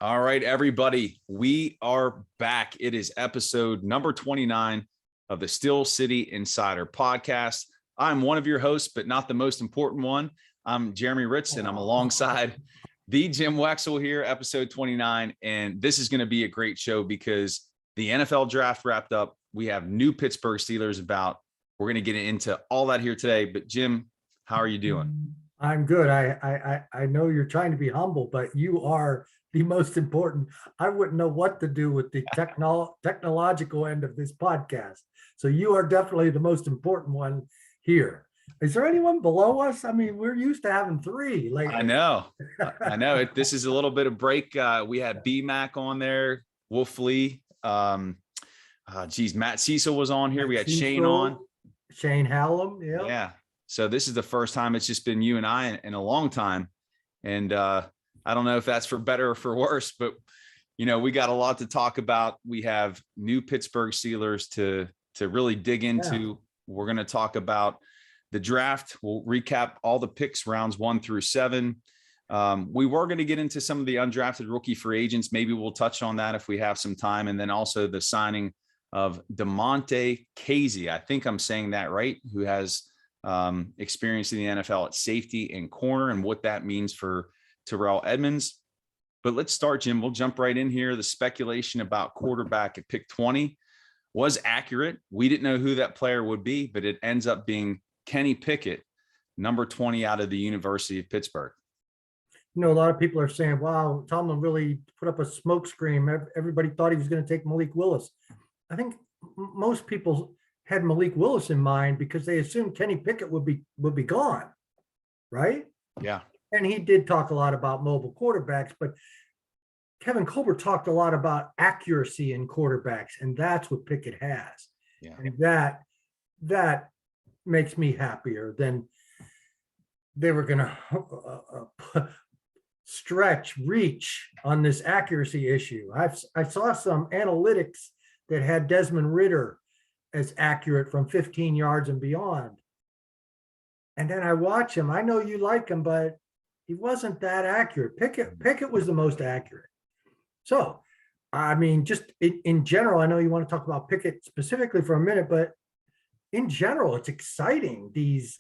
All right, everybody, we are back. It is episode number 29 of the Steel City Insider podcast. I'm one of your hosts, but not the most important one. I'm Jeremy Ritz, and I'm alongside the Jim Wexel here, episode 29. And this is going to be a great show because the NFL draft wrapped up. We have new Pittsburgh Steelers about. We're going to get into all that here today. But Jim, how are you doing? I'm good. I know you're trying to be humble, but you are the most important. I wouldn't know what to do with the technological end of this podcast. So you are definitely the most important one here. Is there anyone below us? I mean, we're used to having three lately. I know. This is a little bit of break. We had B-Mac on there, Wolf Lee. Matt Cecil was on here. We had Shane on. Shane Hallam. Yeah. Yeah. So this is the first time it's just been you and I in a long time. And I don't know if that's for better or for worse, but we got a lot to talk about. We have new Pittsburgh Steelers to really dig into. Yeah. We're going to talk about the draft. We'll recap all the picks, rounds 1 through 7. We were going to get into some of the undrafted rookie free agents. Maybe we'll touch on that if we have some time. And then also the signing of Demonte Casey. I think I'm saying that right, who has experience in the NFL at safety and corner and what that means for Terrell Edmonds. But let's start, Jim. We'll jump right in here. The speculation about quarterback at pick 20 was accurate. We didn't know who that player would be, but it ends up being Kenny Pickett, number 20 out of the University of Pittsburgh. A lot of people are saying, wow, Tomlin really put up a smoke screen. Everybody thought he was going to take Malik Willis. I think most people had Malik Willis in mind because they assumed Kenny Pickett would be gone, right? Yeah. And he did talk a lot about mobile quarterbacks, but Kevin Colbert talked a lot about accuracy in quarterbacks, and that's what Pickett has. Yeah. And that makes me happier than they were going to reach on this accuracy issue. I saw some analytics that had Desmond Ridder as accurate from 15 yards and beyond. And then I watch him. I know you like him, but he wasn't that accurate. Pickett was the most accurate. So, I mean, just in general, I know you want to talk about Pickett specifically for a minute, but in general, it's exciting. These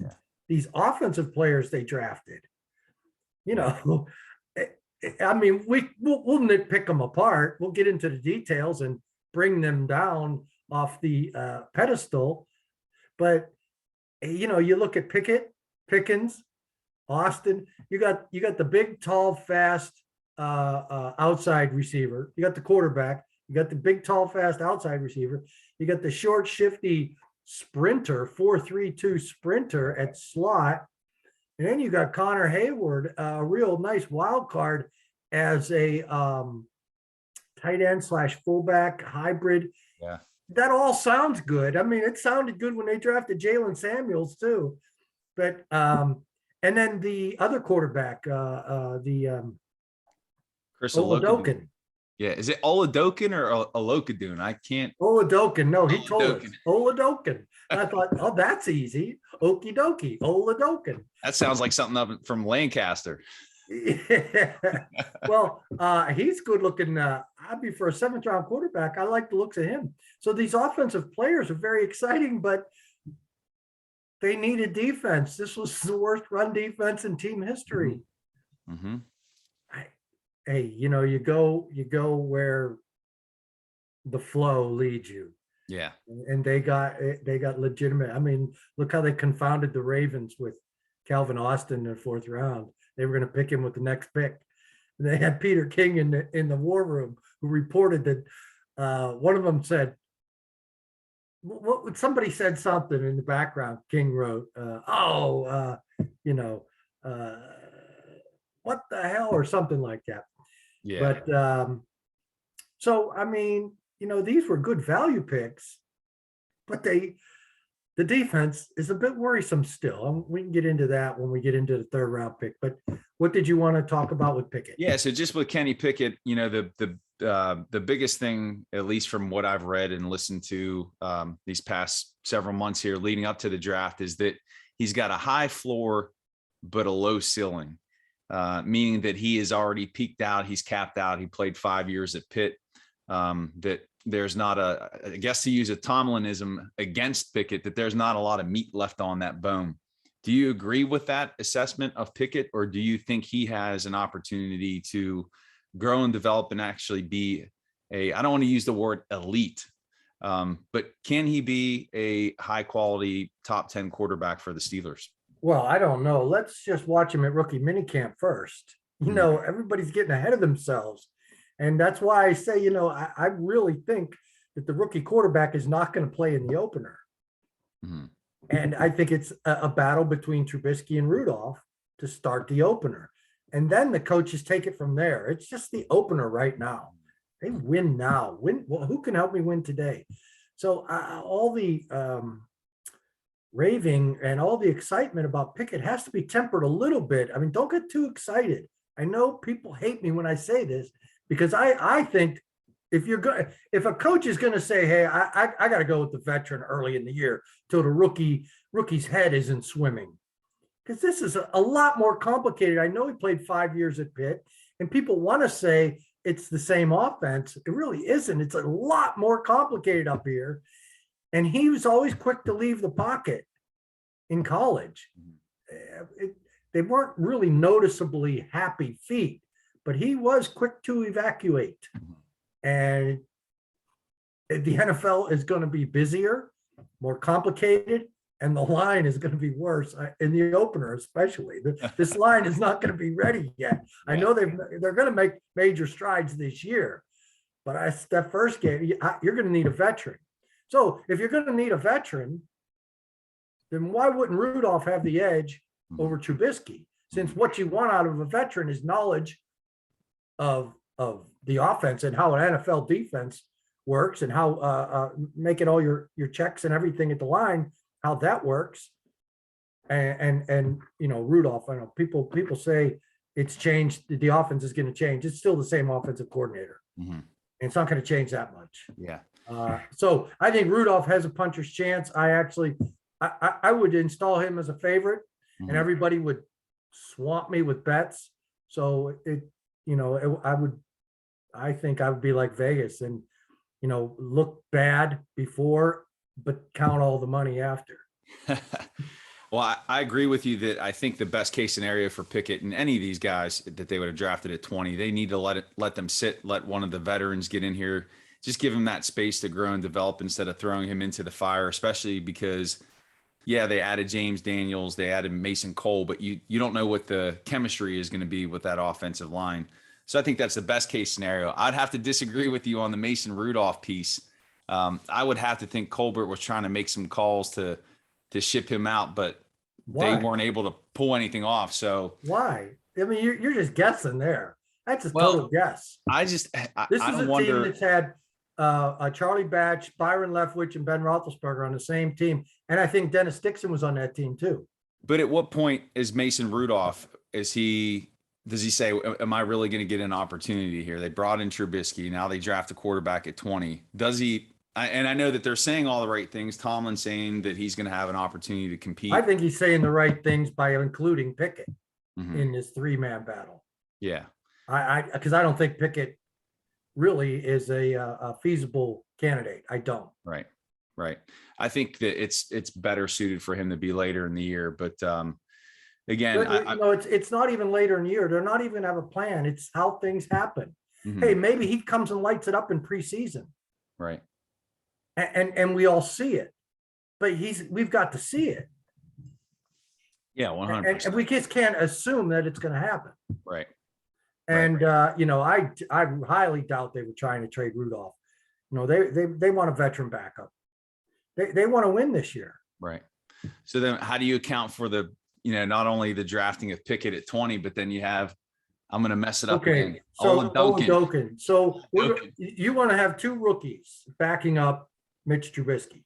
offensive players they drafted. I mean, we'll nitpick them apart. We'll get into the details and bring them down off the pedestal. But you look at Pickett, Pickens, Austin. You got the big, tall, fast outside receiver. You got the quarterback. You got the big, tall, fast outside receiver. You got the short, shifty sprinter, 4.32 sprinter at slot. And then you got Connor Hayward, a real nice wild card as a tight end / fullback hybrid. Yeah. That all sounds good. I mean, it sounded good when they drafted Jalen Samuels too. But and then the other quarterback, Chris Ole Dokken. Yeah, is it Ole Dokken or Olokadun? I can't. Ole Dokken. No, he told us. Ole Dokken. I thought, oh, that's easy. Okie dokie. Ole Dokken. That sounds like something up from Lancaster. Yeah. Well, he's good looking. I'd be for a 7th round quarterback. I like the looks of him. So these offensive players are very exciting, but they needed defense. This was the worst run defense in team history. Mm-hmm. Hey, you go where the flow leads you. Yeah. And they got legitimate. I mean, look how they confounded the Ravens with Calvin Austin in the 4th round. They were going to pick him with the next pick. And they had Peter King in the war room who reported that one of them said, somebody said something in the background. King wrote, what the hell, or something like that. Yeah. But so, I mean, these were good value picks, but the defense is a bit worrisome still. And we can get into that when we get into the 3rd round pick. But what did you want to talk about with Pickett? Yeah. So just with Kenny Pickett, the biggest thing, at least from what I've read and listened to these past several months here leading up to the draft, is that he's got a high floor, but a low ceiling. meaning that he is already peaked out. He's capped out. He played 5 years at Pitt. That there's not I guess to use a Tomlinism against Pickett, that there's not a lot of meat left on that bone. Do you agree with that assessment of Pickett, or do you think he has an opportunity to grow and develop and actually be I don't want to use the word elite, but can he be a high quality top 10 quarterback for the Steelers? Well, I don't know. Let's just watch him at rookie minicamp first. Everybody's getting ahead of themselves. And that's why I say, I really think that the rookie quarterback is not going to play in the opener. Mm-hmm. And I think it's a battle between Trubisky and Rudolph to start the opener. And then the coaches take it from there. It's just the opener right now. They win now. Well, who can help me win today? So all the raving and all the excitement about Pickett has to be tempered a little bit. I mean, don't get too excited. I know people hate me when I say this, because I think if a coach is going to say, hey, I got to go with the veteran early in the year till the rookie's head isn't swimming, because this is a lot more complicated. I know he played 5 years at Pitt, and people want to say it's the same offense. It really isn't. It's a lot more complicated up here. And he was always quick to leave the pocket in college. They weren't really noticeably happy feet, but he was quick to evacuate. And the NFL is going to be busier, more complicated, and the line is going to be worse in the opener, especially. This line is not going to be ready yet. I know they're going to make major strides this year, but that first game, you're going to need a veteran. So if you're going to need a veteran, then why wouldn't Rudolph have the edge over Trubisky? Since what you want out of a veteran is knowledge of the offense and how an NFL defense works, and how making all your checks and everything at the line, how that works. And Rudolph, I know people say it's changed. The offense is going to change. It's still the same offensive coordinator. Mm-hmm. And it's not going to change that much. Yeah. So I think Rudolph has a puncher's chance. I would install him as a favorite, and everybody would swamp me with bets. So I think I would be like Vegas and, look bad before, but count all the money after. Well, I agree with you that I think the best case scenario for Pickett and any of these guys that they would have drafted at 20, they need to let them sit, let one of the veterans get in here, just give him that space to grow and develop instead of throwing him into the fire, especially because, they added James Daniels, they added Mason Cole, but you don't know what the chemistry is going to be with that offensive line. So I think that's the best case scenario. I'd have to disagree with you on the Mason Rudolph piece. I would have to think Colbert was trying to make some calls to ship him out, but they weren't able to pull anything off. So why? I mean, you're just guessing there. That's a total guess. This is a team that's had Charlie Batch, Byron Leftwich, and Ben Roethlisberger on the same team, and I think Dennis Dixon was on that team too. But at what point is Mason Rudolph? Does he say, am I really going to get an opportunity here? They brought in Trubisky. Now they draft a quarterback at 20. Does he? And I know that they're saying all the right things. Tomlin's saying that he's going to have an opportunity to compete. I think he's saying the right things by including Pickett in this 3-man battle. Yeah. Because I don't think Pickett really is a feasible candidate. I don't. Right. I think that it's better suited for him to be later in the year. But again, it's not even later in the year. They're not even have a plan. It's how things happen. Mm-hmm. Hey, maybe he comes and lights it up in preseason. Right. And we all see it, but we've got to see it. Yeah, 100%. And we just can't assume that it's going to happen. Right. And I highly doubt they were trying to trade Rudolph. They want a veteran backup. They want to win this year. Right. So then, how do you account for the not only the drafting of Pickett at 20, but then you have, I'm going to mess it up again. So Ole Dokken. So you want to have 2 rookies backing up Mitch Trubisky.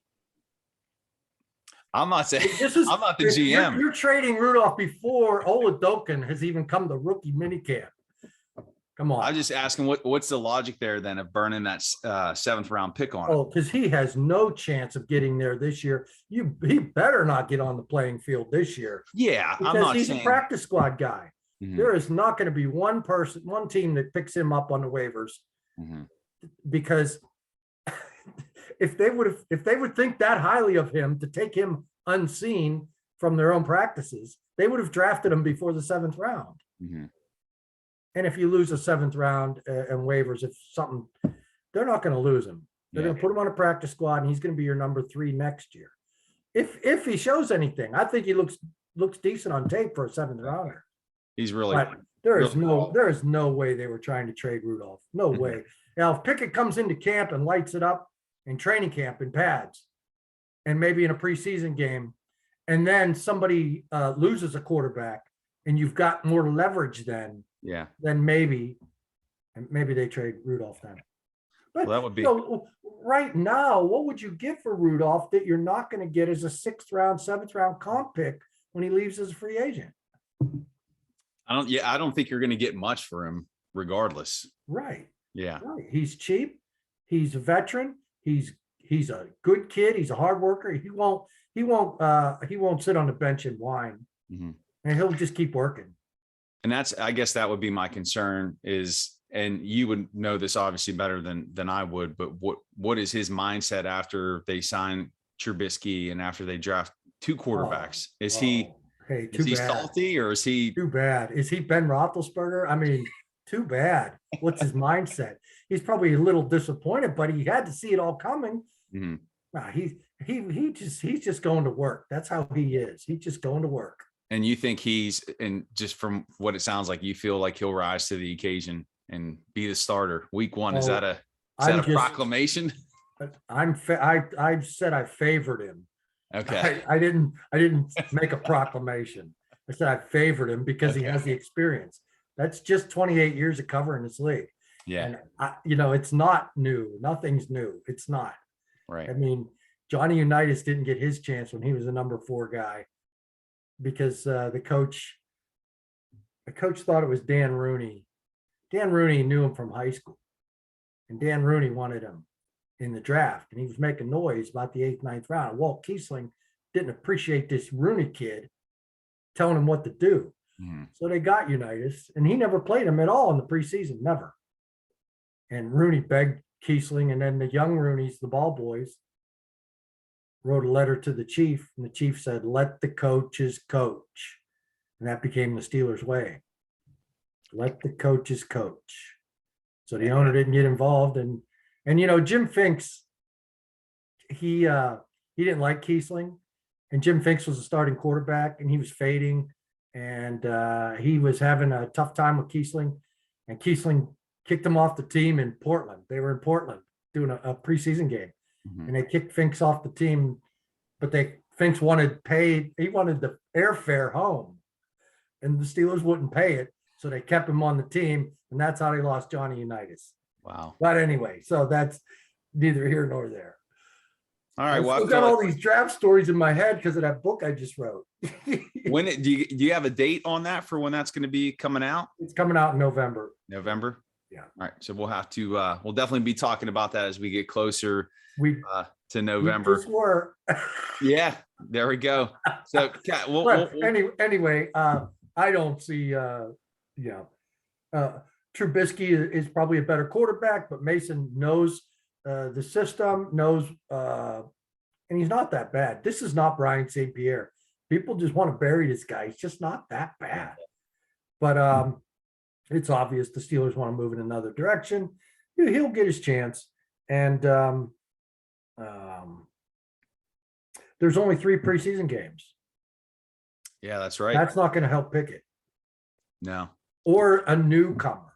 I'm not saying I'm not the GM. You're trading Rudolph before Ole Dokken has even come to rookie minicamp. Come on. I'm just asking what's the logic there then of burning that 7th round pick on him? Oh, because he has no chance of getting there this year. He better not get on the playing field this year. Yeah, because he's a practice squad guy. There is not going to be one team that picks him up on the waivers, because if they would think that highly of him to take him unseen from their own practices, they would have drafted him before the 7th round. And if you lose a 7th round and waivers, if something, they're not going to lose him. They're going to put him on a practice squad, and he's going to be your number 3 next year. If he shows anything, I think he looks decent on tape for a 7th rounder. He's really. But there is no way they were trying to trade Rudolph. No way. Now, if Pickett comes into camp and lights it up in training camp in pads, and maybe in a preseason game, and then somebody loses a quarterback, and you've got more leverage then maybe they trade Rudolph then. But that would be right now. What would you get for Rudolph that you're not going to get as a 6th round, 7th round comp pick when he leaves as a free agent? I don't think you're going to get much for him regardless. Right. Yeah. Right. He's cheap. He's a veteran. He's a good kid. He's a hard worker. He won't sit on the bench and whine, and he'll just keep working. And I guess that would be my concern is, and you would know this obviously better than I would, but what is his mindset after they sign Trubisky and after they draft 2 quarterbacks? Is he salty, or is he too bad? Is he Ben Roethlisberger? I mean, too bad. What's his mindset? He's probably a little disappointed, but he had to see it all coming. Nah, he's just going to work. That's how he is. He's just going to work. And you think and just from what it sounds like, you feel like he'll rise to the occasion and be the starter week 1. Is that a proclamation? I said I favored him. Okay. I didn't make a proclamation. I said I favored him because he has the experience. That's just 28 years of covering this league. Yeah. And it's not new. Nothing's new. It's not. Right. I mean, Johnny Unitas didn't get his chance when he was the number 4 guy because the coach thought it was Dan Rooney. Dan Rooney knew him from high school, and Dan Rooney wanted him in the draft, and he was making noise about the 8th, 9th round. Walt Kiesling didn't appreciate this Rooney kid telling him what to do. So they got Unitas, and he never played him at all in the preseason, never. And Rooney begged Kiesling, and then the young Rooneys, the ball boys, wrote a letter to the chief, and the chief said, let the coaches coach. And that became the Steelers' way. Let the coaches coach. So the owner didn't get involved. And Jim Finks, he didn't like Kiesling. And Jim Finks was a starting quarterback, and he was fading. And he was having a tough time with Kiesling. And Kiesling kicked him off the team in Portland. They were in Portland doing a preseason game. And they kicked Finks off the team, but Finks wanted paid. He wanted the airfare home, and the Steelers wouldn't pay it, so they kept him on the team, and that's how they lost Johnny Unitas. Wow. But anyway, so that's neither here nor there. All right. Well, I've got all these draft stories in my head because of that book I just wrote. Do you have a date on that for when that's going to be coming out? It's coming out in November. November. Yeah. All right. So we'll have to, we'll definitely be talking about that as we get closer to November. Yeah, there we go. So anyway, I don't see, Trubisky is probably a better quarterback, but Mason knows the system, and he's not that bad. This is not Brian St. Pierre. People just want to bury this guy. He's just not that bad. But it's obvious the Steelers want to move in another direction. He'll get his chance. And there's only 3 preseason games. Yeah, that's right. That's not going to help Pickett. No. Or a newcomer.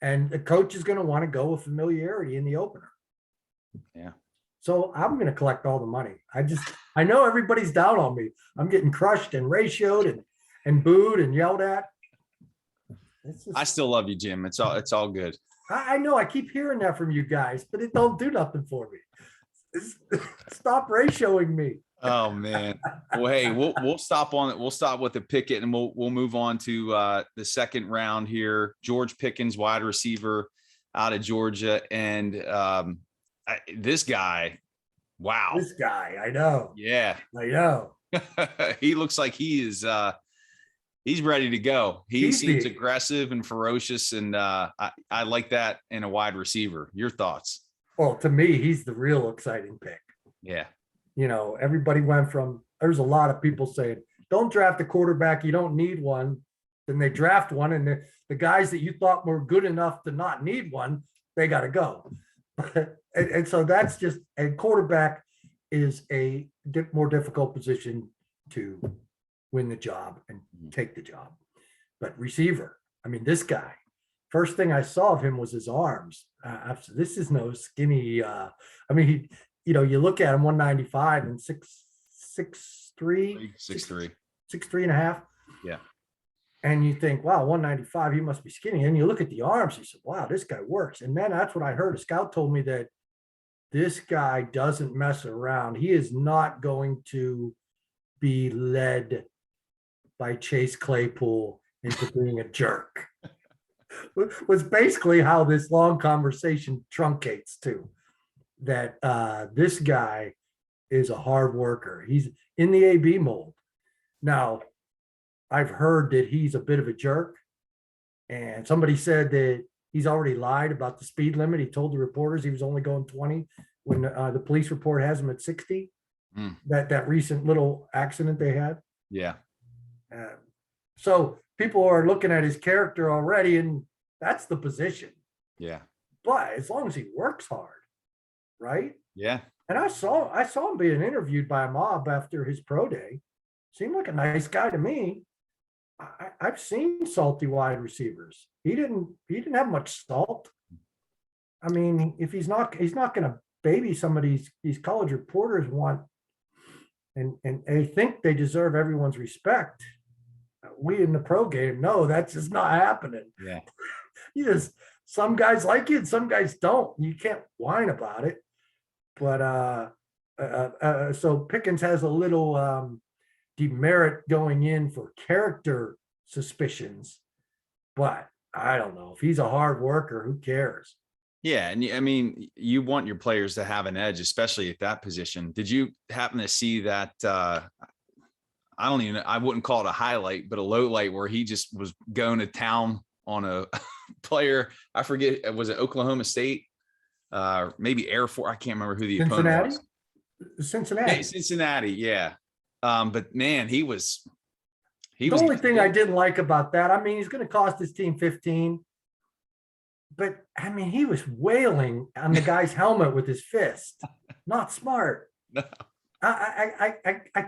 And the coach is going to want to go with familiarity in the opener. Yeah. So I'm going to collect all the money. I know everybody's down on me. I'm getting crushed and ratioed and booed and yelled at. I still love you, Jim. It's all good. I know I keep hearing that from you guys, but it don't do nothing for me. Stop ratioing me. Oh man. Well, hey, we'll stop on it. We'll stop with the Pickett, and we'll move on to the second round here. George Pickens, wide receiver out of Georgia, and this guy, wow. This guy, I know. Yeah, I know. he looks like he is he's ready to go. He He's seems the aggressive and ferocious, and I like that in a wide receiver. Your thoughts? well, to me, he's the real exciting pick. Yeah. You know, everybody went from, there's a lot of people saying, don't draft a quarterback, you don't need one. Then they draft one, and the guys that you thought were good enough to not need one, they got to go. and so that's just, a quarterback is a more difficult position to win the job and take the job. But receiver, I mean, this guy, first thing I saw of him was his arms. This is no skinny. I mean, he, you know, you look at him 195 and 6'3", 6'3" and a half. Yeah. And you think, wow, 195, he must be skinny. And you look at the arms, you said, wow, this guy works. And then that's what I heard. A scout told me that this guy doesn't mess around. He is not going to be led by Chase Claypool into being a jerk. Was basically how this long conversation truncates to. That this guy is a hard worker. He's in the AB mold. Now, I've heard that he's a bit of a jerk. And somebody said that he's already lied about the speed limit. He told the reporters he was only going 20 when the police report has him at 60. That recent little accident they had. Yeah. So people are looking at his character already, and that's the position. Yeah. But as long as he works hard, right? Yeah. And I saw him being interviewed by a mob after his pro day. Seemed like a nice guy to me. I've seen salty wide receivers. He didn't have much salt. I mean, if he's not going to baby some of these college reporters want, and they think they deserve everyone's respect. We in the pro game know that's just not happening. Yeah. Some guys like it, some guys don't. You can't whine about it. But so Pickens has a little demerit going in for character suspicions, but I don't know if he's a hard worker. Who cares? Yeah, and I mean, you want your players to have an edge, especially at that position. Did you happen to see that? I don't even know, I wouldn't call it a highlight, but a low light where he just was going to town on a player. I forget, was it Oklahoma State? Maybe Air Force. I can't remember who the opponent was. Cincinnati. Hey, Cincinnati, yeah. But man, he was. The only thing I didn't like about that, I mean, he's going to cost his team 15. But I mean, he was wailing on the guy's helmet with his fist. Not smart. No. I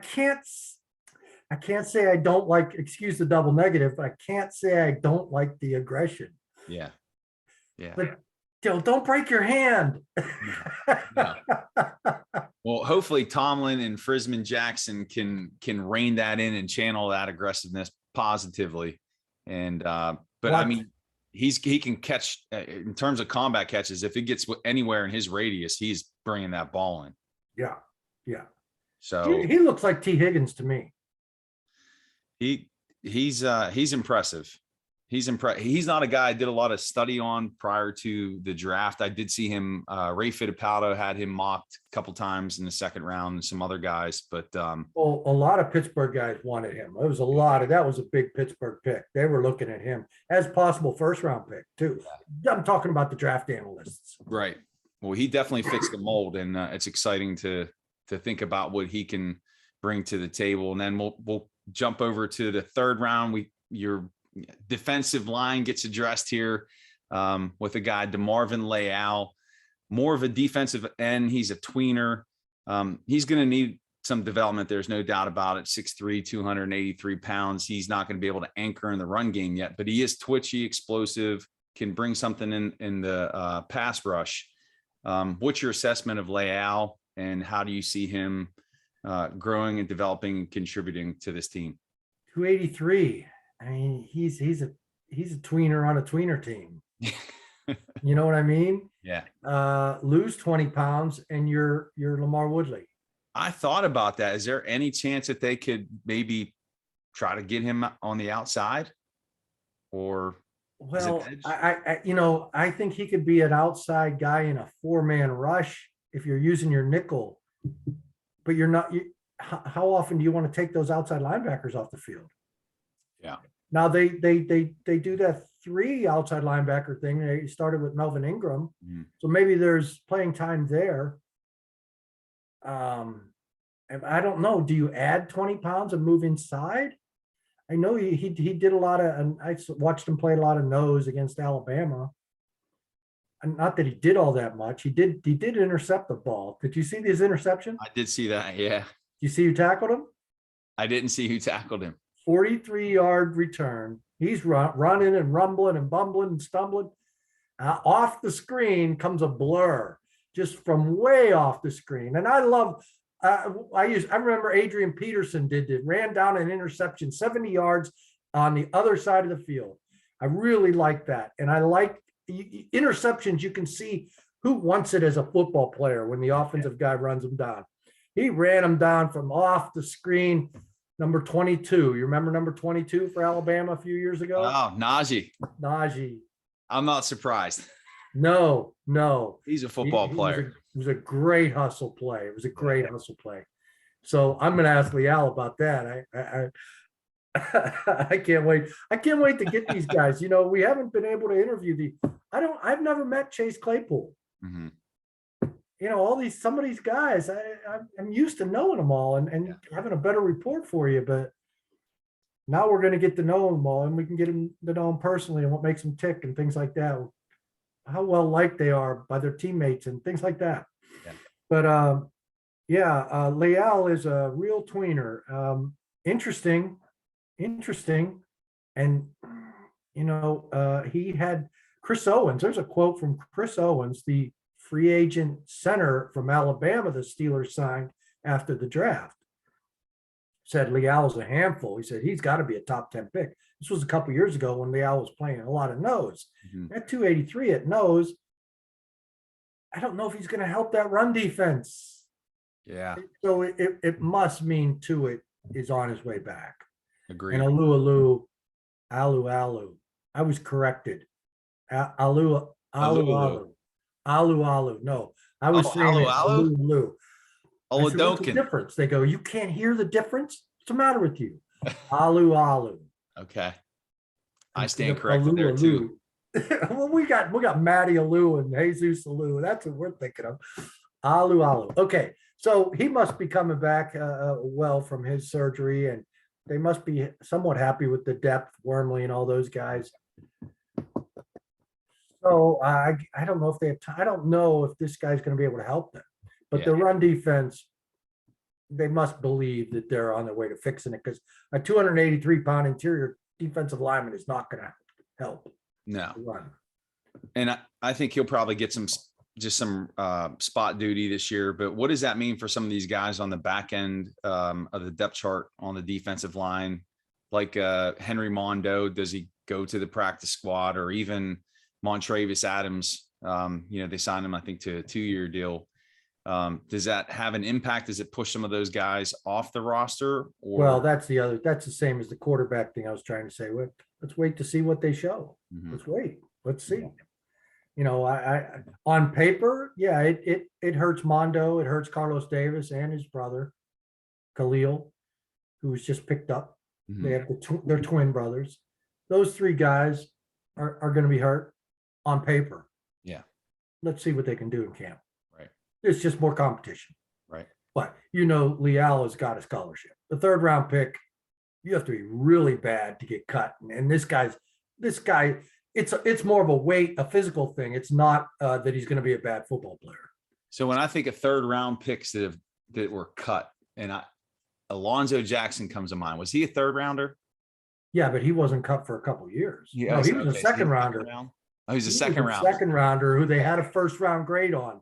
can't say I don't like, excuse the double negative, but I can't say I don't like the aggression. Yeah. Yeah. But don't break your hand. No. Well, hopefully Tomlin and Frisman Jackson can rein that in and channel that aggressiveness positively. And but I mean, he can catch in terms of combat catches. If it gets anywhere in his radius, he's bringing that ball in. Yeah. Yeah. So he looks like T. Higgins to me. He's impressive. He's not a guy I did a lot of study on prior to the draft. I did see him. Ray Fittipaldo had him mocked a couple times in the second round, and some other guys. But well, a lot of Pittsburgh guys wanted him. It was that was a big Pittsburgh pick. They were looking at him as possible first round pick too. I'm talking about the draft analysts. Right. Well, he definitely fits the mold, and it's exciting to think about what he can bring to the table. And then we'll jump over to the third round. Your defensive line gets addressed here with a guy, DeMarvin Lael, more of a defensive end. He's a tweener. He's going to need some development. There's no doubt about it. 6'3", 283 pounds. He's not going to be able to anchor in the run game yet, but he is twitchy, explosive, can bring something in the pass rush. What's your assessment of Lael, and how do you see him growing and developing and contributing to this team? 283. I mean, he's a tweener on a tweener team. You know what I mean? Yeah. Lose 20 pounds and you're Lamar Woodley. I thought about that. Is there any chance that they could maybe try to get him on the outside? Or well, I think he could be an outside guy in a 4-man rush if you're using your nickel, but you're not. How often do you want to take those outside linebackers off the field? Yeah. Now they do that 3 outside linebacker thing. They started with Melvin Ingram, so maybe there's playing time there. And I don't know. Do you add 20 pounds and move inside? I know he did a lot of, and I watched him play a lot of nose against Alabama. And not that he did all that much. He did intercept the ball. Did you see his interception? I did see that. Yeah. You see who tackled him? I didn't see who tackled him. 43-yard return. He's running and rumbling and bumbling and stumbling. Off the screen comes a blur, just from way off the screen. And I love. I remember Adrian Peterson ran down an interception 70 yards on the other side of the field. I really like that. And I like interceptions. You can see who wants it as a football player when the offensive guy runs them down. He ran them down from off the screen. Number 22. You remember number 22 for Alabama a few years ago? Oh, Najee. I'm not surprised. No. He's a football player. It was a great hustle play. So I'm going to ask Lael about that. I can't wait. I can't wait to get these guys. We haven't been able to interview I've never met Chase Claypool. Mm-hmm. Some of these guys, I'm used to knowing them all and having a better report for you, but now we're going to get to know them all, and we can get them to know them personally and what makes them tick and things like that. How well liked they are by their teammates and things like that. Yeah. But Lael is a real tweener. Interesting. And he had Chris Owens. There's a quote from Chris Owens, the free agent center from Alabama the Steelers signed after the draft. Said Lael's a handful. He said he's got to be a top 10 pick. This was a couple years ago when Lael was playing a lot of nose. Mm-hmm. At 283 at nose, I don't know if he's going to help that run defense. Yeah. So it must mean Tuitt is on his way back. Agreed. And Alu. I was corrected. Alu. No, I was saying Alu. Ole Dokken. Difference. They go, you can't hear the difference? What's the matter with you? Alu. Okay. I stand corrected there too. Well, we got Matty Alu and Jesus Alu. That's what we're thinking of. Alu. Okay. So he must be coming back well from his surgery, and they must be somewhat happy with the depth, Wormley and all those guys. So I don't know if they have time. I don't know if this guy's going to be able to help them. But the run defense, they must believe that they're on their way to fixing it, because a 283-pound interior defensive lineman is not going to help. No. Run. And I think he'll probably get some spot duty this year. But what does that mean for some of these guys on the back end of the depth chart on the defensive line? Like Henry Mondo, does he go to the practice squad? Or even Montravius Adams, they signed him, I think, to a 2-year deal. Does that have an impact? Does it push some of those guys off the roster? Or? Well, that's the same as the quarterback thing I was trying to say. Let's wait to see what they show. Mm-hmm. Let's see. I on paper, it hurts Mondo. It hurts Carlos Davis and his brother, Khalil, who was just picked up. Mm-hmm. They have they're twin brothers. Those 3 guys are going to be hurt on paper. Yeah. Let's see what they can do in camp. Right. It's just more competition. Right. But Lael has got a scholarship. The 3rd round pick, you have to be really bad to get cut. And this guy, it's more of a physical thing. It's not that he's going to be a bad football player. So when I think of 3rd round picks that were cut, and Alonzo Jackson comes to mind. Was he a 3rd rounder? Yeah, but he wasn't cut for a couple of years. Yeah, no, he was a 2nd rounder. Oh, he's a second rounder. 2nd rounder who they had a 1st round grade on.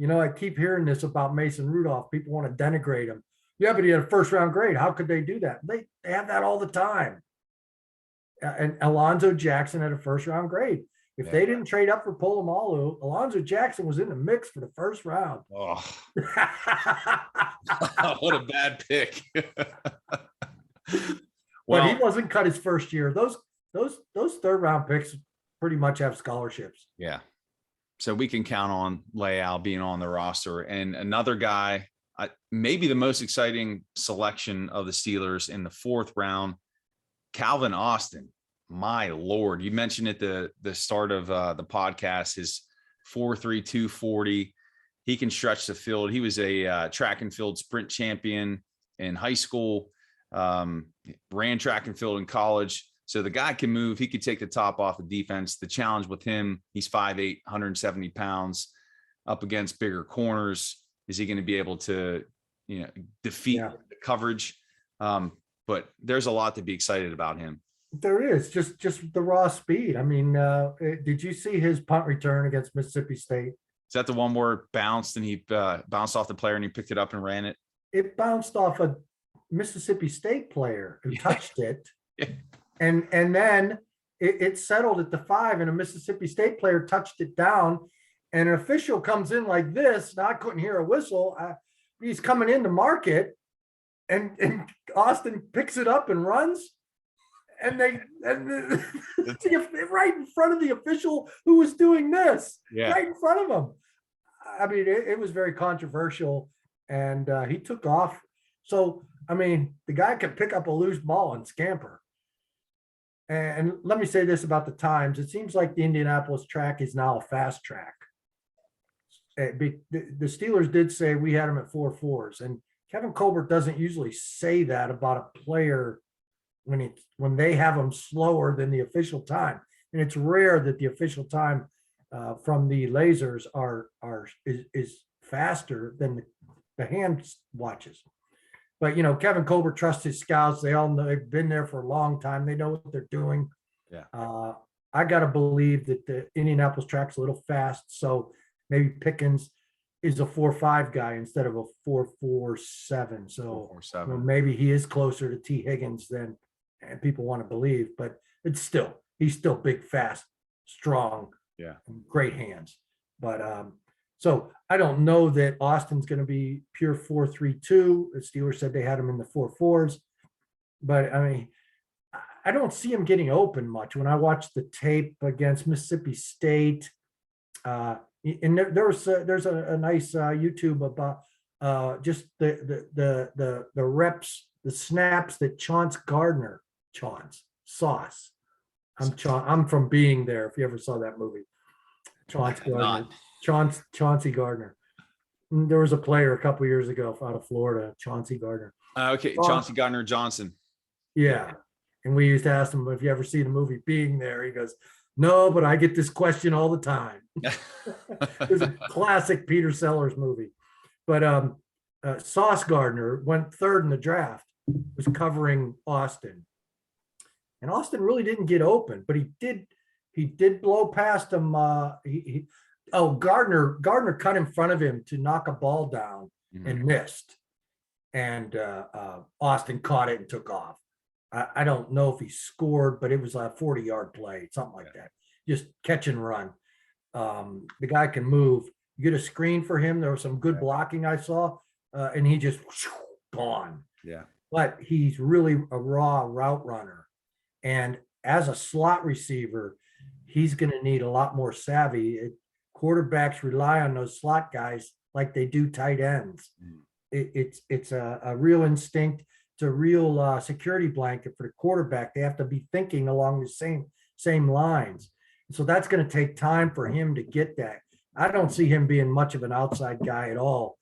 I keep hearing this about Mason Rudolph. People want to denigrate him. Yeah, but he had a 1st round grade. How could they do that? They have that all the time. And Alonzo Jackson had a 1st round grade. If they didn't trade up for Polamalu, Alonzo Jackson was in the mix for the 1st round. Oh, what a bad pick. But he wasn't cut his 1st year. Those 3rd round picks pretty much have scholarships. Yeah. So we can count on Lael being on the roster. And another guy, maybe the most exciting selection of the Steelers in the 4th round, Calvin Austin, my Lord, you mentioned at the start of the podcast, his 4.3, 240. He can stretch the field. He was a track and field sprint champion in high school, ran track and field in college. So the guy can move. He could take the top off the defense. The challenge with him, he's 5'8", 170 pounds, up against bigger corners. Is he going to be able to, defeat the coverage? But there's a lot to be excited about him. There is just the raw speed. I mean, did you see his punt return against Mississippi State? Is that the one where it bounced and he bounced off the player and he picked it up and ran it? It bounced off a Mississippi State player who touched it. And then it settled at the 5 and a Mississippi State player touched it down and an official comes in like this. Now I couldn't hear a whistle. He's coming in to mark it and Austin picks it up and runs. And right in front of the official who was doing this, right in front of him. I mean, it was very controversial and he took off. So, I mean, the guy can pick up a loose ball and scamper. And let me say this about the times. It seems like the Indianapolis track is now a fast track. The Steelers did say we had him at 4.4s, and Kevin Colbert doesn't usually say that about a player when they have them slower than the official time. And it's rare that the official time from the lasers is faster than the hand watches. But, Kevin Colbert trusts his scouts. They all know, they've been there for a long time. They know what they're doing. Yeah. I got to believe that the Indianapolis track's a little fast. So maybe Pickens is a 4.5 guy instead of a 4.47. So 4.47. Maybe he is closer to T. Higgins than people want to believe. But he's still big, fast, strong, great hands. But so I don't know that Austin's going to be pure 4.32. The Steelers said they had him in the 4.4s, but I mean, I don't see him getting open much. When I watched the tape against Mississippi State, and there's a nice YouTube about just the reps, the snaps that Sauce. I'm from Being There. If you ever saw that movie, Chauncey Gardner. There was a player a couple years ago out of Florida, Chauncey Gardner. Okay, Chauncey Gardner Johnson. Yeah, and we used to ask him if you ever see the movie Being There. He goes, "No, but I get this question all the time." It was a classic Peter Sellers movie. But Sauce Gardner went 3rd in the draft. Was covering Austin, and Austin really didn't get open, but he did blow past him. Gardner cut in front of him to knock a ball down and missed. And Austin caught it and took off. I don't know if he scored, but it was a 40-yard play, something like that. Just catch and run. The guy can move. You get a screen for him. There was some good blocking I saw, and he just gone. Yeah. But he's really a raw route runner. And as a slot receiver, he's going to need a lot more savvy. Quarterbacks rely on those slot guys like they do tight ends. It's a real instinct. It's a real security blanket for the quarterback. They have to be thinking along the same lines. So that's going to take time for him to get that. I don't see him being much of an outside guy at all.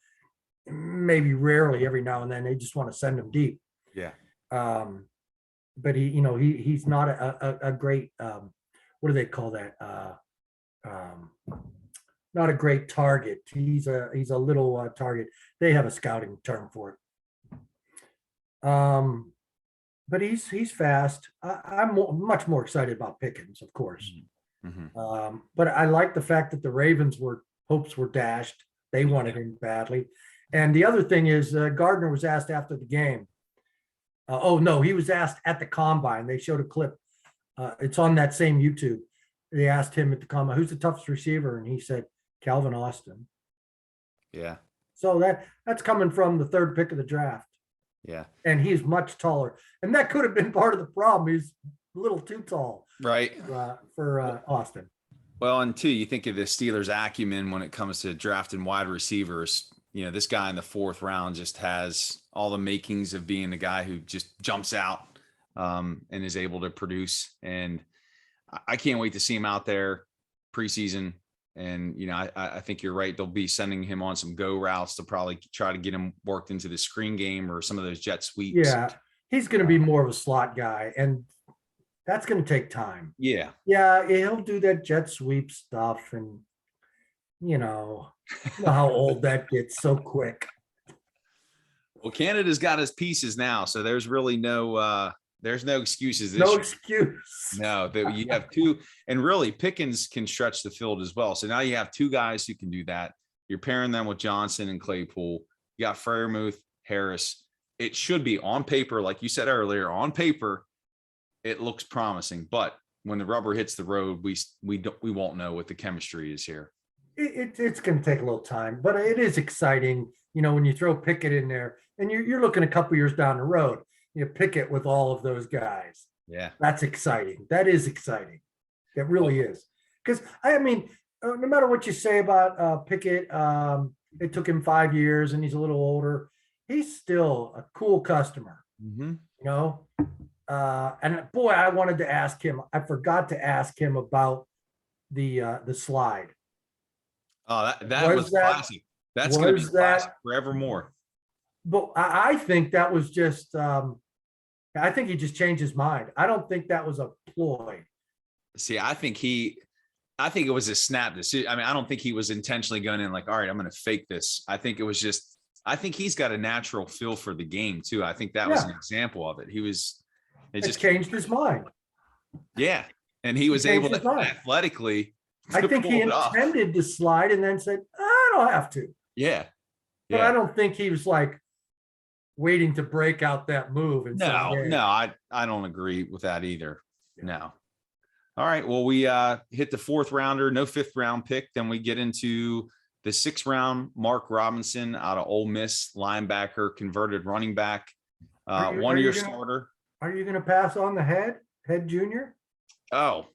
Maybe rarely, every now and then, they just want to send him deep. Yeah. But he's not a great, what do they call that? Not a great target. He's a little target. They have a scouting term for it. But he's fast. I'm much more excited about Pickens, of course. Mm-hmm. But I like the fact that the Ravens hopes were dashed. They wanted him badly. And the other thing is, Gardner was asked after the game. He was asked at the combine. They showed a clip. It's on that same YouTube. They asked him at the combine, who's the toughest receiver? And he said, Calvin Austin. Yeah. So that's coming from the 3rd pick of the draft. Yeah. And he's much taller. And that could have been part of the problem. He's a little too tall. Right. For Austin. Well, and two, you think of the Steelers' acumen when it comes to drafting wide receivers. This guy in the 4th round just has all the makings of being the guy who just jumps out. and is able to produce. And I can't wait to see him out there preseason. And, I think you're right. They'll be sending him on some go routes to probably try to get him worked into the screen game or some of those jet sweeps. Yeah, he's going to be more of a slot guy, and that's going to take time. Yeah. Yeah, he'll do that jet sweep stuff, and you know how old that gets so quick. Well, Canada's got his pieces now, so there's really there's no excuses. No excuse. No, you have two, and really Pickens can stretch the field as well. So now you have two guys who can do that. You're pairing them with Johnson and Claypool. You got Freiermuth, Harris. It should be on paper, like you said earlier, on paper, it looks promising. But when the rubber hits the road, we won't know what the chemistry is here. It's going to take a little time, but it is exciting. When you throw Pickett in there, and you're looking a couple years down the road, Pickett with all of those guys. Yeah, that's exciting. That is exciting. It really is. Because no matter what you say about Pickett, it took him 5 years, and he's a little older. He's still a cool customer. Mm-hmm. And boy, I wanted to ask him. I forgot to ask him about the slide. Oh, that was classic. That's going to be classic forevermore. But I think that was just, I think he just changed his mind. I don't think that was a ploy. See, I think it was a snap decision. I don't think he was intentionally going in like, all right, I'm going to fake this. I think it was just, I think he's got a natural feel for the game too. I think that was an example of it. It just changed his mind. Yeah. And he was able to athletically. I think he intended to slide and then said, I don't have to. Yeah. But I don't think he was like waiting to break out that move. And I don't agree with that either. Yeah. No. All right. Well, we hit the fourth rounder, no fifth round pick. Then we get into the sixth round, Mark Robinson out of Ole Miss, linebacker, converted running back, 1 year starter. Are you going to pass on the head junior? Oh,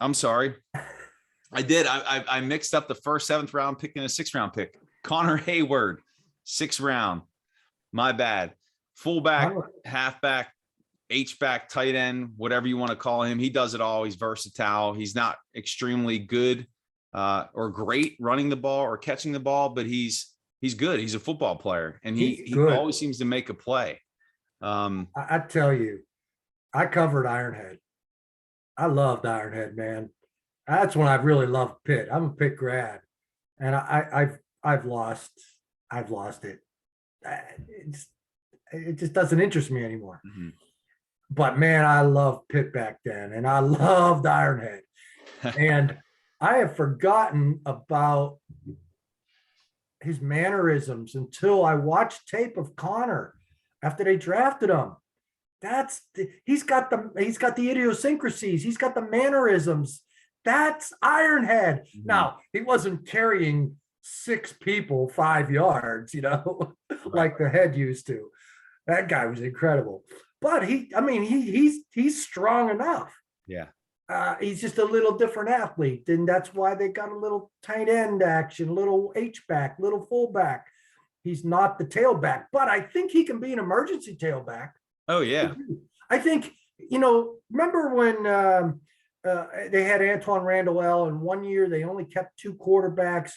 I'm sorry. I did. I mixed up the first 7th round pick and a 6th round pick. Connor Hayward, 6th round. My bad. Fullback, halfback, H-back, tight end, whatever you want to call him. He does it all. He's versatile. He's not extremely good or great running the ball or catching the ball, but he's good. He's a football player, and he always seems to make a play. I tell you, I covered Ironhead. I loved Ironhead, man. That's when I really loved Pitt. I'm a Pitt grad, and I've lost it. It just doesn't interest me anymore. Mm-hmm. But man, I loved Pitt back then, and I loved Ironhead. And I have forgotten about his mannerisms until I watched tape of Connor after they drafted him. He's got the idiosyncrasies. He's got the mannerisms. That's Ironhead. Mm-hmm. Now, he wasn't carrying 6 people 5 yards, like the head used to. That guy was incredible. But he's strong enough. Yeah. He's just a little different athlete. And that's why they got a little tight end action, little H-back, little fullback. He's not the tailback, but I think he can be an emergency tailback. Oh, yeah. I think, remember when they had Antoine Randall, and 1 year they only kept 2 quarterbacks.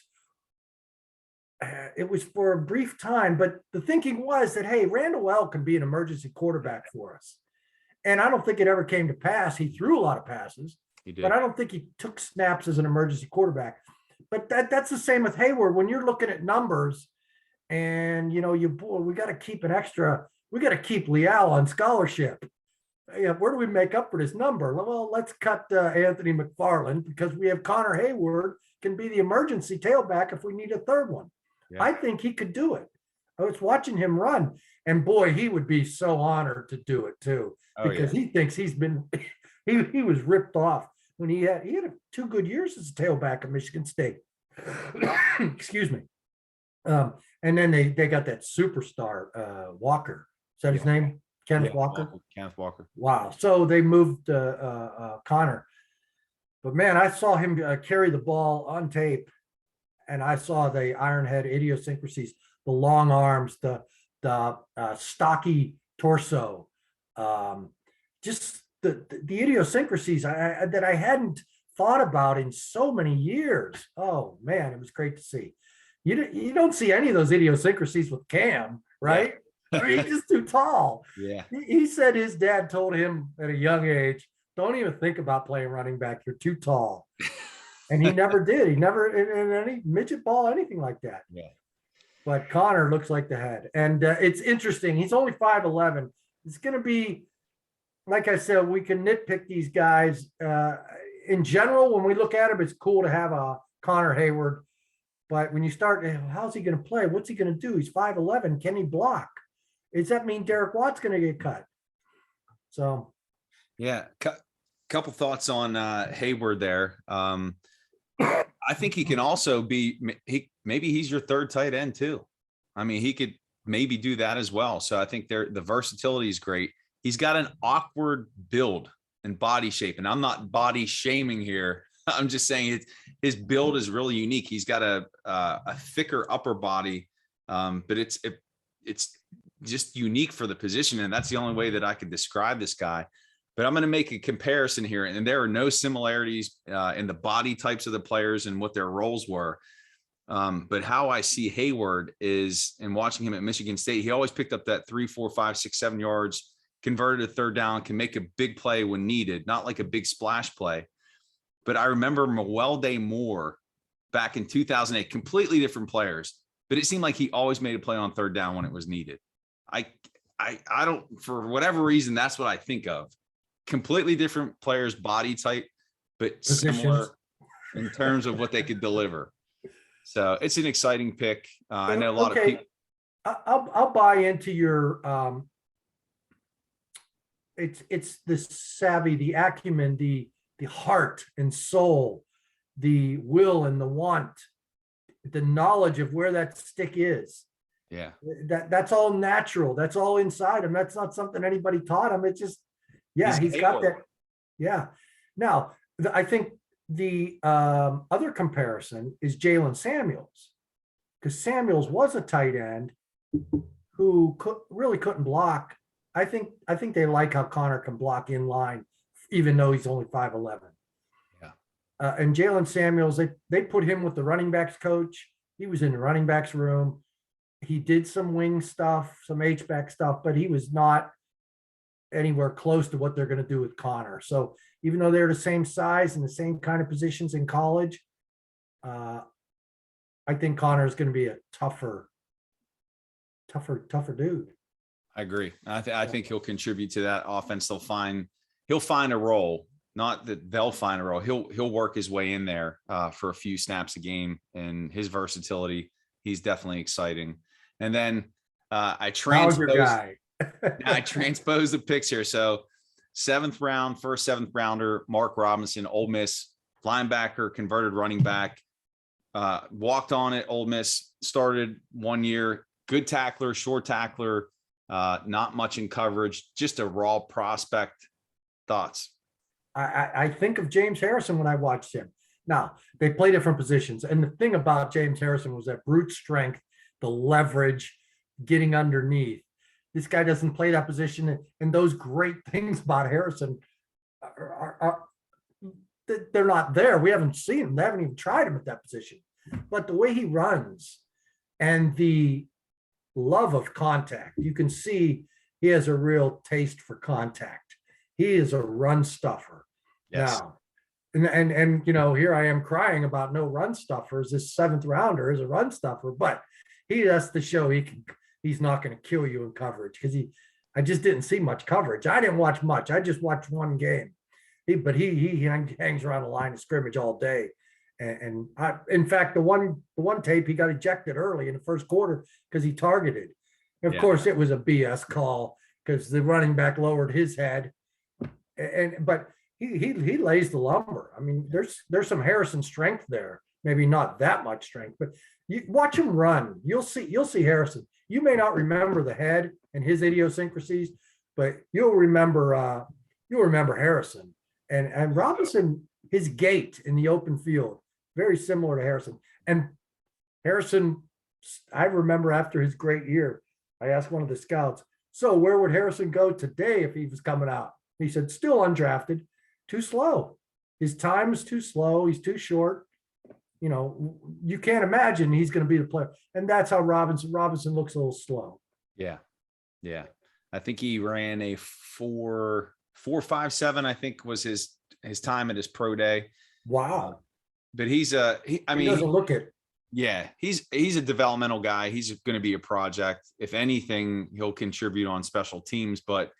It was for a brief time, but the thinking was that, hey, Randall can be an emergency quarterback for us. And I don't think it ever came to pass. He threw a lot of passes, but I don't think he took snaps as an emergency quarterback. But that's the same with Hayward. When you're looking at numbers and, we got to keep we got to keep Lael on scholarship. Yeah, where do we make up for this number? Well, let's cut Anthony McFarland because we have Connor Hayward can be the emergency tailback if we need a third one. Yeah. I think he could do it. I was watching him run, and boy, he would be so honored to do it too, because he thinks he was ripped off when he had 2 good years as a tailback at Michigan State. Excuse me. And then they got that superstar Walker. Is that his name? Kenneth Walker? Kenneth Walker. Wow. So they moved Connor. But man, I saw him carry the ball on tape, and I saw the Ironhead idiosyncrasies, the long arms, the stocky torso. just the idiosyncrasies that I hadn't thought about in so many years. Oh man, it was great to see. You don't see any of those idiosyncrasies with Cam, right? Yeah. I mean, he's just too tall. Yeah. He said his dad told him at a young age, don't even think about playing running back. You're too tall. And he never did. He never in any midget ball, anything like that. Yeah. But Connor looks like the head. And it's interesting. He's only 5'11". It's going to be, like I said, we can nitpick these guys. In general, when we look at him, it's cool to have a Connor Hayward. But when you start, how's he going to play? What's he going to do? He's 5'11". Can he block? Does that mean Derek Watt's going to get cut? So, yeah, couple thoughts on Hayward there. I think he can also be. Maybe he's your third tight end too. I mean, he could maybe do that as well. So I think the versatility is great. He's got an awkward build and body shape, and I'm not body shaming here. I'm just saying his build is really unique. He's got a thicker upper body, but it's just unique for the position, and that's the only way that I could describe this guy. But I'm going to make a comparison here, and there are no similarities in the body types of the players and what their roles were. But how I see Hayward is, in watching him at Michigan State, he always picked up that 3, 4, 5, 6, 7 yards, converted a third down, can make a big play when needed, not like a big splash play. But I remember Mewelde Moore back in 2008, completely different players, but it seemed like he always made a play on third down when it was needed. I don't, for whatever reason, that's what I think of. Completely different players, body type, but similar in terms of what they could deliver. So it's an exciting pick. I know a lot of people. I'll buy into your. It's the savvy, the acumen, the heart and soul, the will and the want, the knowledge of where that stick is. Yeah. That's all natural. That's all inside him. That's not something anybody taught him. It's just, yeah, he's got that. Yeah. Now, I think the other comparison is Jalen Samuels, because Samuels was a tight end who really couldn't block. I think they like how Connor can block in line, even though he's only 5'11". Yeah. And Jalen Samuels, they put him with the running backs coach. He was in the running backs room. He did some wing stuff, some H-back stuff, but he was not anywhere close to what they're going to do with Connor. So even though they're the same size and the same kind of positions in college, I think Connor is going to be a tougher dude. I agree. I think he'll contribute to that offense. He'll find a role. Not that they'll find a role. He'll work his way in there for a few snaps a game, and his versatility, he's definitely exciting. And then I transposed the picks here. So 7th round, first 7th rounder, Mark Robinson, Ole Miss linebacker, converted running back, walked on at Ole Miss, started 1 year, good tackler, short tackler, not much in coverage, just a raw prospect. Thoughts? I think of James Harrison when I watched him. Now, they play different positions. And the thing about James Harrison was that brute strength, the leverage, getting underneath. This guy doesn't play that position. And those great things about Harrison they're not there. We haven't seen him. They haven't even tried him at that position. But the way he runs and the love of contact, you can see he has a real taste for contact. He is a run stuffer. Yes. Now, and you know, here I am crying about no run stuffers. This 7th rounder is a run stuffer, but he has to show he's not going to kill you in coverage, because I just didn't see much coverage. I didn't watch much. I just watched one game. But he hangs around the line of scrimmage all day. And in fact, the one tape, he got ejected early in the first quarter because he targeted. Of course, it was a BS call because the running back lowered his head. But he lays the lumber. I mean, there's some Harrison strength there. Maybe not that much strength, but you watch him run. You'll see Harrison. You may not remember the head and his idiosyncrasies, but you'll remember Harrison and Robinson. His gait in the open field, very similar to Harrison. And Harrison, I remember after his great year, I asked one of the scouts, so where would Harrison go today if he was coming out? He said, still undrafted, too slow. His time is too slow. He's too short. You know, you can't imagine he's going to be the player. And that's how Robinson looks a little slow. Yeah. Yeah. I think he ran a 4.57, I think was his time at his pro day. Wow. But he doesn't look it. Yeah, he's a developmental guy. He's going to be a project. If anything, he'll contribute on special teams. But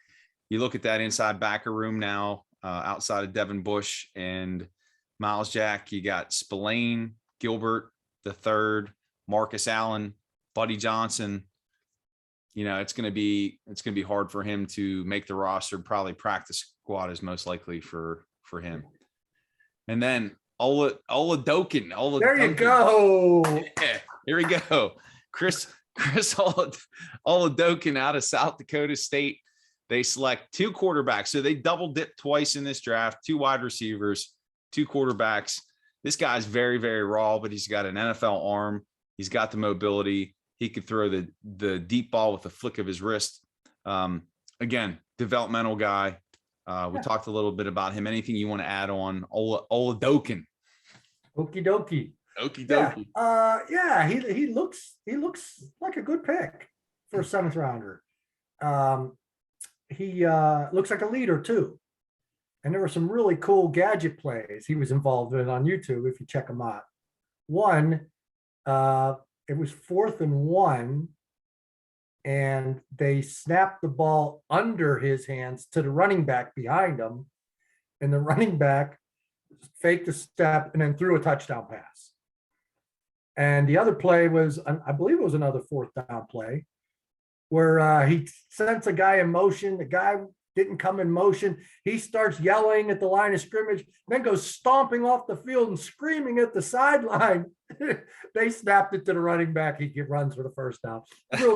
you look at that inside backer room now, outside of Devin Bush and Miles Jack, you got Spillane, Gilbert the third, Marcus Allen, Buddy Johnson. You know, it's going to be hard for him to make the roster. Probably practice squad is most likely for him. And then Ole Dokken. There you go. Yeah, here we go. Chris Ole Dokken out of South Dakota State. They select 2 quarterbacks. So they double dipped twice in this draft, 2 wide receivers, 2 quarterbacks. This guy's very, very raw, but he's got an NFL arm. He's got the mobility. He could throw the deep ball with the flick of his wrist. Again, developmental guy. We talked a little bit about him. Anything you want to add on Ole Dokken? Okie dokie. Okie dokie. Yeah, he looks like a good pick for a 7th rounder. He looks like a leader too. And there were some really cool gadget plays he was involved in on YouTube if you check them out. One, it was 4th and 1, and they snapped the ball under his hands to the running back behind him, and the running back faked a step and then threw a touchdown pass. And the other play was, I believe it was another 4th down play, where he sends a guy in motion. The guy didn't come in motion. He starts yelling at the line of scrimmage, then goes stomping off the field and screaming at the sideline. They snapped it to the running back. He runs for the 1st down.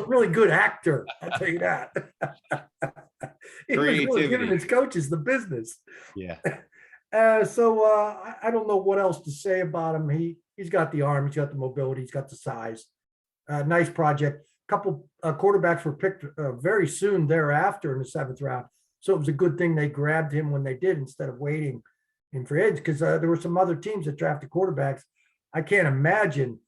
Really good actor, I'll tell you that. He was really giving his coaches the business. Yeah. So I don't know what else to say about him. He's got the arm, he's got the mobility, he's got the size. Nice project. A couple quarterbacks were picked very soon thereafter in the 7th round. So it was a good thing they grabbed him when they did instead of waiting in free agency, because there were some other teams that drafted quarterbacks. I can't imagine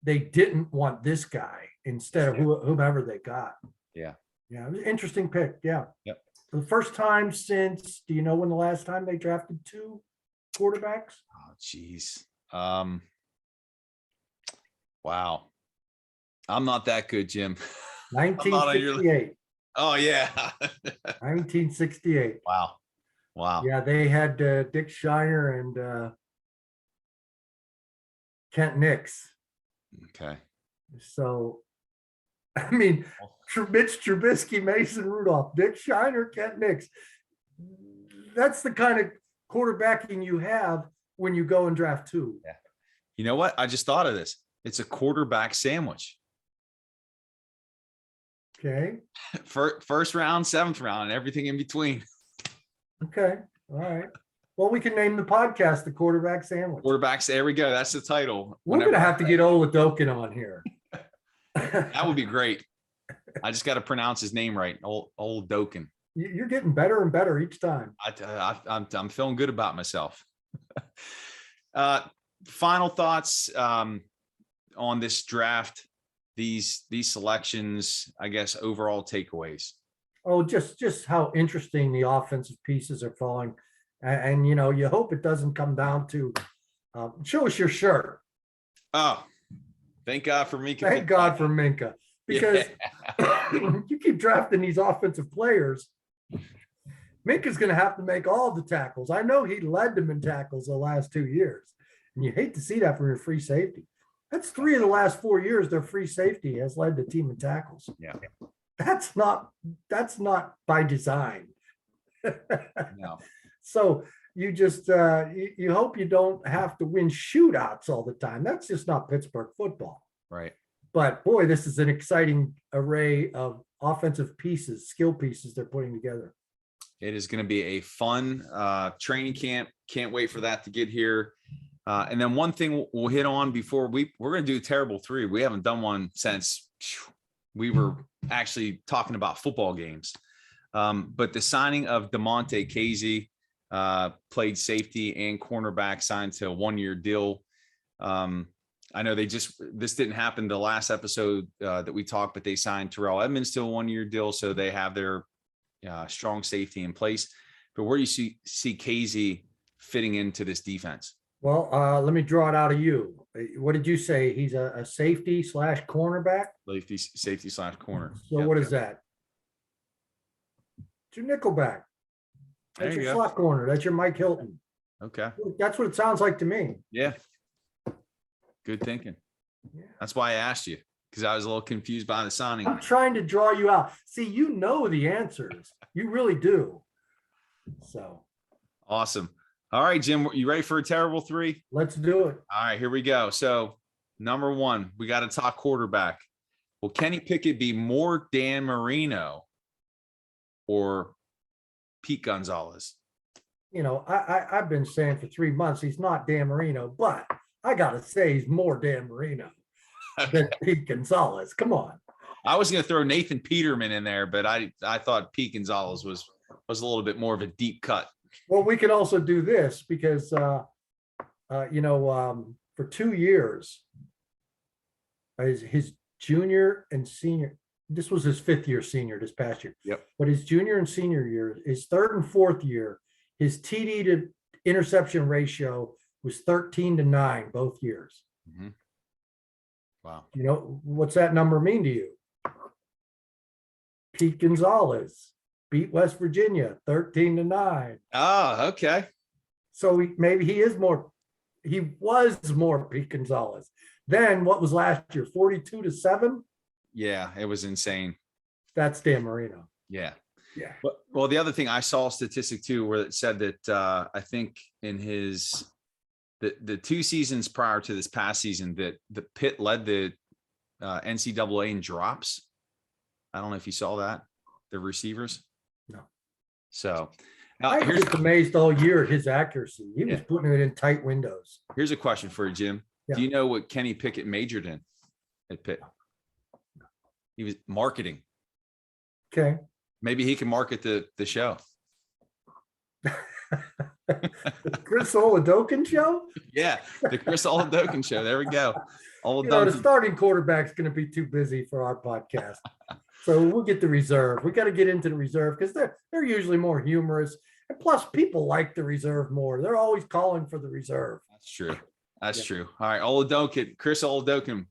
they didn't want this guy instead of whomever they got. Yeah. Yeah, it was an interesting pick. Yeah. Yep. For the first time since, do you know when the last time they drafted 2 quarterbacks? Oh, geez. Wow. I'm not that good, Jim. 1968. Oh, yeah. 1968. Wow. Yeah, they had Dick Shiner and Kent Nix. Okay. So, I mean, Mitch Trubisky, Mason Rudolph, Dick Shiner, Kent Nix. That's the kind of quarterbacking you have when you go and draft 2. Yeah. You know what? I just thought of this. It's a quarterback sandwich. Okay. First round, 7th round, and everything in between. Okay. All right. Well, we can name the podcast the Quarterback Sandwich. Quarterbacks. There we go. That's the title. We're going to have to get Ole Dokken on here. That would be great. I just got to pronounce his name right. Ole Dokken. You're getting better and better each time. I'm feeling good about myself. Final thoughts on this draft. These selections, I guess, overall takeaways. Oh, just how interesting the offensive pieces are falling. And you know, you hope it doesn't come down to show us your shirt. Oh, thank God for Minka. Thank God for Minka. Because you keep drafting these offensive players, Minka's going to have to make all the tackles. I know he led them in tackles the last 2 years. And you hate to see that from your free safety. That's 3 of the last 4 years their free safety has led the team in tackles. Yeah. That's not by design. No. So you just you hope you don't have to win shootouts all the time. That's just not Pittsburgh football. Right. But boy, this is an exciting array of offensive pieces, skill pieces they're putting together. It is going to be a fun training camp. Can't wait for that to get here. And then one thing we'll hit on before we're going to do terrible 3. We haven't done one since we were actually talking about football games. But the signing of Demonte Casey, played safety and cornerback, signed to a 1-year deal. I know this didn't happen the last episode that we talked, but they signed Terrell Edmonds to a 1-year deal. So they have their strong safety in place. But where do you see Casey fitting into this defense? Well, let me draw it out of you. What did you say? He's a safety / cornerback? Safety / corner. So what is that? It's your nickelback. That's your slot corner. That's your Mike Hilton. Okay. That's what it sounds like to me. Yeah. Good thinking. Yeah. That's why I asked you, because I was a little confused by the signing. I'm trying to draw you out. See, you know the answers. You really do. So awesome. All right, Jim, you ready for a terrible 3? Let's do it. All right, here we go. So number 1, we got to talk quarterback. Will Kenny Pickett be more Dan Marino or Pete Gonzalez? You know, I've been saying for 3 months he's not Dan Marino, but I gotta say he's more Dan Marino than Pete Gonzalez. Come on. I was going to throw Nathan Peterman in there, but I thought Pete Gonzalez was a little bit more of a deep cut. Well, we can also do this because, for 2 years, his junior and senior, this was his 5th year senior this past year. Yep. But his junior and senior year, his 3rd and 4th year, his TD to interception ratio was 13-9 both years. Mm-hmm. Wow. You know, what's that number mean to you? Pete Gonzalez beat West Virginia 13-9. Oh, okay. So maybe he was more Pete Gonzalez. Then what was last year? 42-7? Yeah, it was insane. That's Dan Marino. Yeah. Yeah. Well, the other thing, I saw a statistic too, where it said that I think in the 2 seasons prior to this past season, that the Pitt led the NCAA in drops. I don't know if you saw that, the receivers. No. So I was just amazed all year at his accuracy. He was putting it in tight windows. Here's a question for you, Jim. Yeah. Do you know what Kenny Pickett majored in at Pitt? He was marketing. Okay. Maybe he can market the show. The Chris Ole Dokken show? Yeah, the Chris Ole Dokken show. There we go. The starting quarterback's going to be too busy for our podcast. So we'll get the reserve. We got to get into the reserve because they're usually more humorous. And plus, people like the reserve more. They're always calling for the reserve. That's true. That's true. All right, Ole Dokken, Chris Ole Dokken,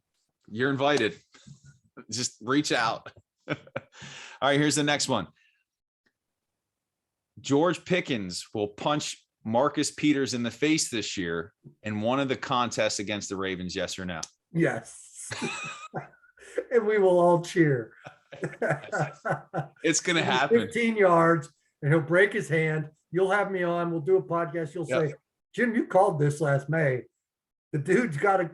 you're invited. Just reach out. All right, here's the next one. George Pickens will punch Marcus Peters in the face this year in one of the contests against the Ravens, yes or no? Yes. And we will all cheer. It's going to happen. 15 yards, and he'll break his hand. You'll have me on. We'll do a podcast. You'll say, Jim, you called this last May. The dude's got to,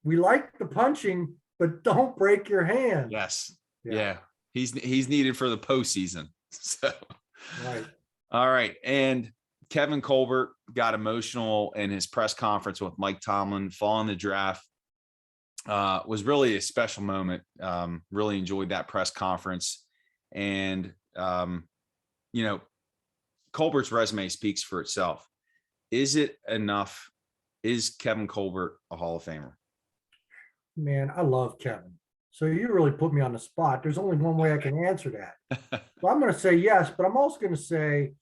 we like the punching, but don't break your hand. Yes. Yeah. He's needed for the postseason. So, right. All right. And Kevin Colbert got emotional in his press conference with Mike Tomlin following the draft. Was really a special moment. Really enjoyed that press conference. And, Colbert's resume speaks for itself. Is it enough? Is Kevin Colbert a Hall of Famer? Man, I love Kevin. So you really put me on the spot. There's only one way I can answer that. So I'm going to say yes, but I'm also going to say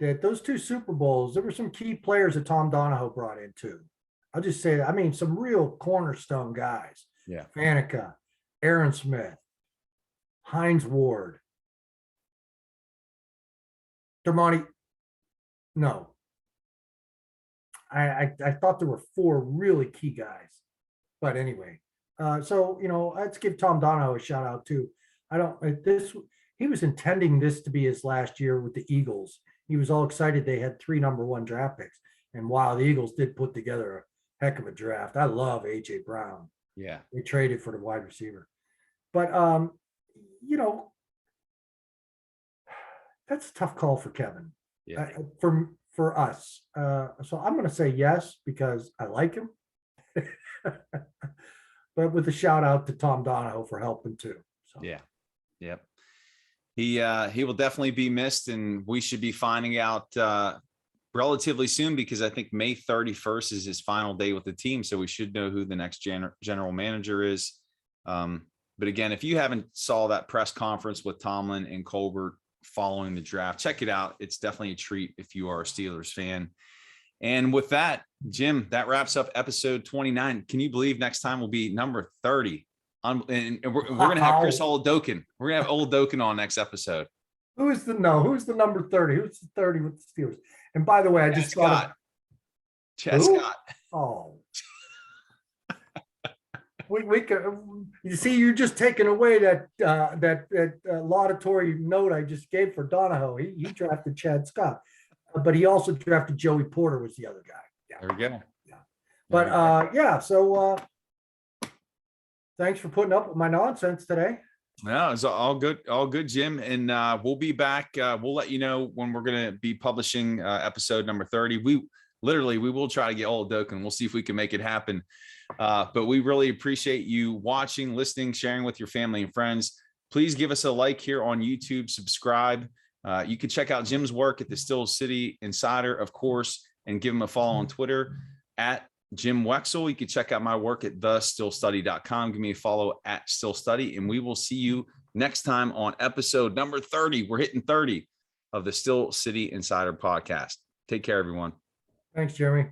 that those 2 Super Bowls, there were some key players that Tom Donahoe brought in too. I'll just say that. I mean, some real cornerstone guys. Yeah. Faneca, Aaron Smith, Hines Ward, Demonte. No. I thought there were 4 really key guys. But anyway, let's give Tom Donahoe a shout out too. He was intending this to be his last year with the Eagles. He was all excited. They had 3 number 1 draft picks. And wow, the Eagles did put together a heck of a draft. I love AJ Brown. Yeah. They traded for the wide receiver. But, that's a tough call for Kevin. Yeah. For us. So I'm going to say yes, because I like him. But with a shout out to Tom Donahoe for helping too. So. Yeah. Yep. He will definitely be missed, and we should be finding out relatively soon, because I think May 31st is his final day with the team. So we should know who the next general manager is. But again, if you haven't saw that press conference with Tomlin and Colbert following the draft, check it out. It's definitely a treat if you are a Steelers fan. And with that, Jim, that wraps up episode 29. Can you believe next time will be number 30? And we're going to have Ole Dokken. We're going to have Ole Dokken on next episode. Who's the number 30? Who's the 30 with the Steelers? And by the way, I just thought Chad Scott. Oh. We could, you see, you're just taking away that laudatory note I just gave for Donahoe. He drafted Chad Scott, but he also drafted Joey Porter was the other guy. Yeah. There we go. Yeah. But yeah, so thanks for putting up with my nonsense today. No, it's all good, Jim. And we'll be back. We'll let you know when we're going to be publishing episode number 30. We will try to get Ole Dokken. We'll see if we can make it happen. But we really appreciate you watching, listening, sharing with your family and friends. Please give us a like here on YouTube, subscribe. You can check out Jim's work at the Steel City Insider, of course, and give him a follow on Twitter at Jim Wexel. You can check out my work at thesteelstudy.com. Give me a follow at Steel Study, and we will see you next time on episode number 30. We're hitting 30 of the Steel City Insider podcast. Take care, everyone. Thanks, Jeremy.